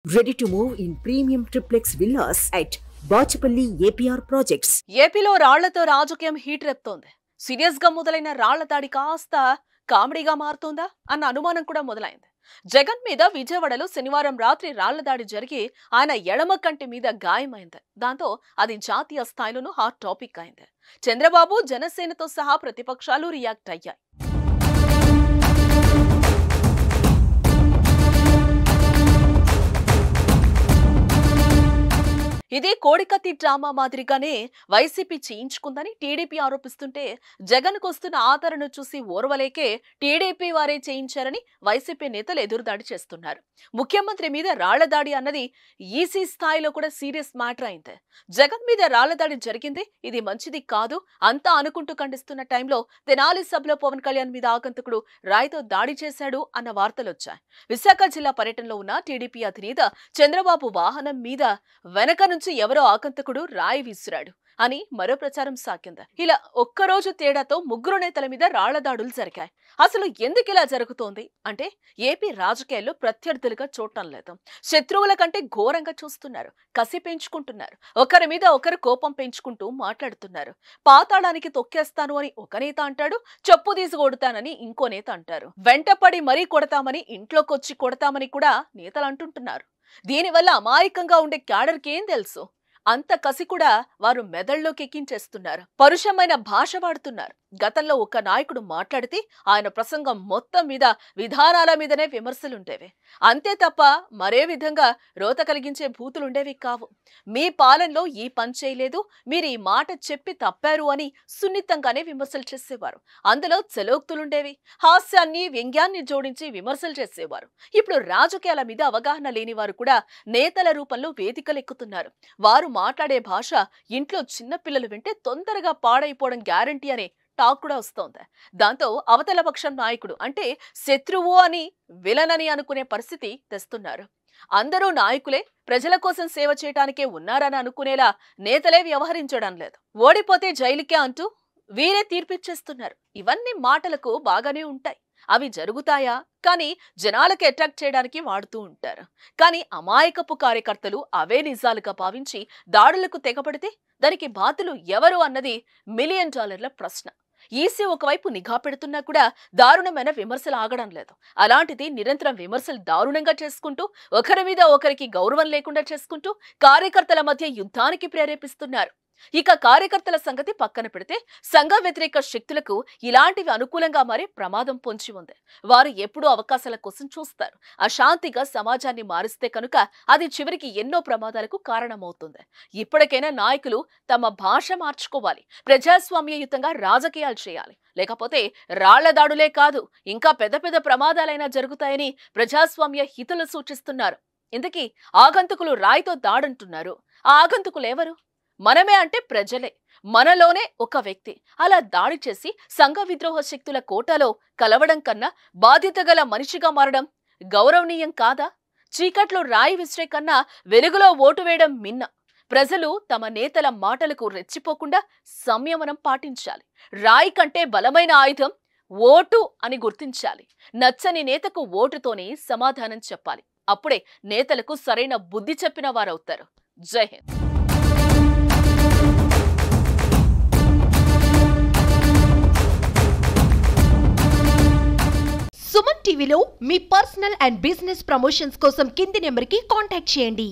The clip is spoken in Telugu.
Ready to move in premium triplex villas at Bachapalli APR projects. ఏపీలో రాళ్లతో రాజకీయం హీట్ రేపుతోంది. సీరియస్ గా మొదలైన రాళ్ల దాడి కాస్త కామెడీగా మారుతోందా అన్న అనుమానం కూడా మొదలైంది. జగన్ మీద విజయవాడలో శనివారం రాత్రి రాళ్ల దాడి జరిగి ఆయన ఎడమ కంటి మీద గాయమైంది. దాంతో అది జాతీయ స్థాయిలోనూ హాట్ టాపిక్ అయింది. చంద్రబాబు జనసేనతో సహా ప్రతిపక్షాలు రియాక్ట్ అయ్యాయి. ఇదే కోడికత్తి డ్రామా మాదిరిగానే వైసీపీ చేయించుకుందని టీడీపీ ఆరోపిస్తుంటే జగన్కు వస్తున్న ఆదరణ చూసి ఓర్వలేకే టీడీపీ వారే చేయించారని వైసీపీ నేతలు ఎదురుదాడి చేస్తున్నారు. ముఖ్యమంత్రి మీద రాళ్ల దాడి అన్నది ఈసీ స్థాయిలో కూడా సీరియస్ మ్యాటర్ అయింది. జగన్ మీద రాళ్ల దాడి జరిగింది, ఇది మంచిది కాదు అంతా అనుకుంటూ ఖండిస్తున్న టైంలో తెనాలి సభలో పవన్ కళ్యాణ్ మీద ఆగంతకుడు రాయితో దాడి చేశాడు అన్న వార్తలు వచ్చాయి. విశాఖ జిల్లా పర్యటనలో ఉన్న టీడీపీ అధినేత చంద్రబాబు వాహనం మీద వెనక ఎవరో ఆకంతకుడు రాయి విసిరాడు అని మరో ప్రచారం సాగింది. ఇలా ఒక్కరోజు తేడాతో ముగ్గురు నేతల మీద రాళ్ల దాడులు జరిగాయి. అసలు ఎందుకు ఇలా జరుగుతోంది అంటే ఏపీ రాజకీయాల్లో ప్రత్యర్థులుగా చూడటం లేదు, శత్రువుల కంటే ఘోరంగా చూస్తున్నారు, కసి పెంచుకుంటున్నారు, ఒకరి మీద ఒకరు కోపం పెంచుకుంటూ మాట్లాడుతున్నారు. పాతాళానికి తొక్కేస్తాను అని ఒక నేత అంటాడు, చెప్పు తీసి కొడతానని ఇంకో నేత అంటారు, వెంటపడి మరీ కొడతామని ఇంట్లోకొచ్చి కొడతామని కూడా నేతలు అంటుంటున్నారు. దీనివల్ల అమాయకంగా ఉండే క్యాడర్కి ఏం తెలుసు? అంత కసి కూడా వారు మెదళ్లోకి ఎక్కించేస్తున్నారు. పరుషమైన భాష వాడుతున్నారు. గతంలో ఒక నాయకుడు మాట్లాడితే ఆయన ప్రసంగం మొత్తం మీద విధానాల మీదనే విమర్శలుండేవి, అంతే తప్ప మరే విధంగా రోత కలిగించే భూతులుండేవి కావు. మీ పాలనలో ఈ పని చేయలేదు, మీరు ఈ మాట చెప్పి తప్పారు అని సున్నితంగానే విమర్శలు చేసేవారు. అందులో చెలోక్తులుండేవి, హాస్యాన్ని వ్యంగ్యాన్ని జోడించి విమర్శలు చేసేవారు. ఇప్పుడు రాజకీయాల మీద అవగాహన లేని వారు కూడా నేతల రూపంలో వేదికలు ఎక్కుతున్నారు. వారు మాట్లాడే భాష ఇంట్లో చిన్నపిల్లలు వింటే తొందరగా పాడైపోవడం గ్యారంటీ అనే టాక్ కూడా వస్తోంది. దాంతో అవతల పక్షం నాయకుడు అంటే శత్రువు అని విలన్ అని అనుకునే పరిస్థితి తెస్తున్నారు. అందరూ నాయకులే, ప్రజల కోసం సేవ చేయటానికే ఉన్నారని అనుకునేలా నేతలే వ్యవహరించడం లేదు. ఓడిపోతే జైలుకే అంటూ వీరే తీర్పిచ్చేస్తున్నారు. ఇవన్నీ మాటలకు బాగానే ఉంటాయి, అవి జరుగుతాయా కానీ జనాలకు అట్రాక్ట్ చేయడానికి వాడుతూ ఉంటారు. కానీ అమాయకపు కార్యకర్తలు అవే నిజాలుగా భావించి దాడులకు తెగపడితే దానికి బాధ్యులు ఎవరు అన్నది $1 మిలియన్ ప్రశ్న. ఈసీ ఒకవైపు నిఘా పెడుతున్నా కూడా దారుణమైన విమర్శలు ఆగడం లేదు. అలాంటిది నిరంతరం విమర్శలు దారుణంగా చేసుకుంటూ ఒకరి మీద ఒకరికి గౌరవం లేకుండా చేసుకుంటూ కార్యకర్తల మధ్య యుద్ధానికి ప్రేరేపిస్తున్నారు. ఇక కార్యకర్తల సంగతి పక్కన పెడితే సంఘ వ్యతిరేక శక్తులకు ఇలాంటివి అనుకూలంగా మారే ప్రమాదం పొంచి ఉంది. వారు ఎప్పుడూ అవకాశాల కోసం చూస్తారు. అశాంతిగా సమాజాన్ని మారిస్తే కనుక అది చివరికి ఎన్నో ప్రమాదాలకు కారణమవుతుంది. ఇప్పటికైనా నాయకులు తమ భాష మార్చుకోవాలి, ప్రజాస్వామ్యయుతంగా రాజకీయాలు చేయాలి. లేకపోతే రాళ్ల దాడులే కాదు ఇంకా పెద్ద పెద్ద ప్రమాదాలైనా జరుగుతాయని ప్రజాస్వామ్య హితులు సూచిస్తున్నారు. ఇంతకీ ఆగంతకులు రాయితో దాడంటున్నారు. ఆ ఆగంతకులెవరు? మనమే అంటే ప్రజలే, మనలోనే ఒక వ్యక్తి. అలా దాడి చేసి సంఘ విద్రోహ శక్తుల కోటాలో కలవడం కన్నా బాధ్యత గల మనిషిగా మారడం గౌరవనీయం కాదా? చీకట్లో రాయి విసిరే కన్నా వెలుగులో ఓటు వేయడం మిన్న. ప్రజలు తమ నేతల మాటలకు రెచ్చిపోకుండా సంయమనం పాటించాలి. రాయి కంటే బలమైన ఆయుధం ఓటు అని గుర్తించాలి. నచ్చని నేతకు ఓటుతోనే సమాధానం చెప్పాలి. అప్పుడే నేతలకు సరైన బుద్ధి చెప్పిన వారవుతారు. జై హింద్. సుమన్ టీవీలో మీ పర్సనల్ అండ్ బిజినెస్ ప్రమోషన్స్ కోసం కింది నెంబర్కి కాంటాక్ట్ చేయండి.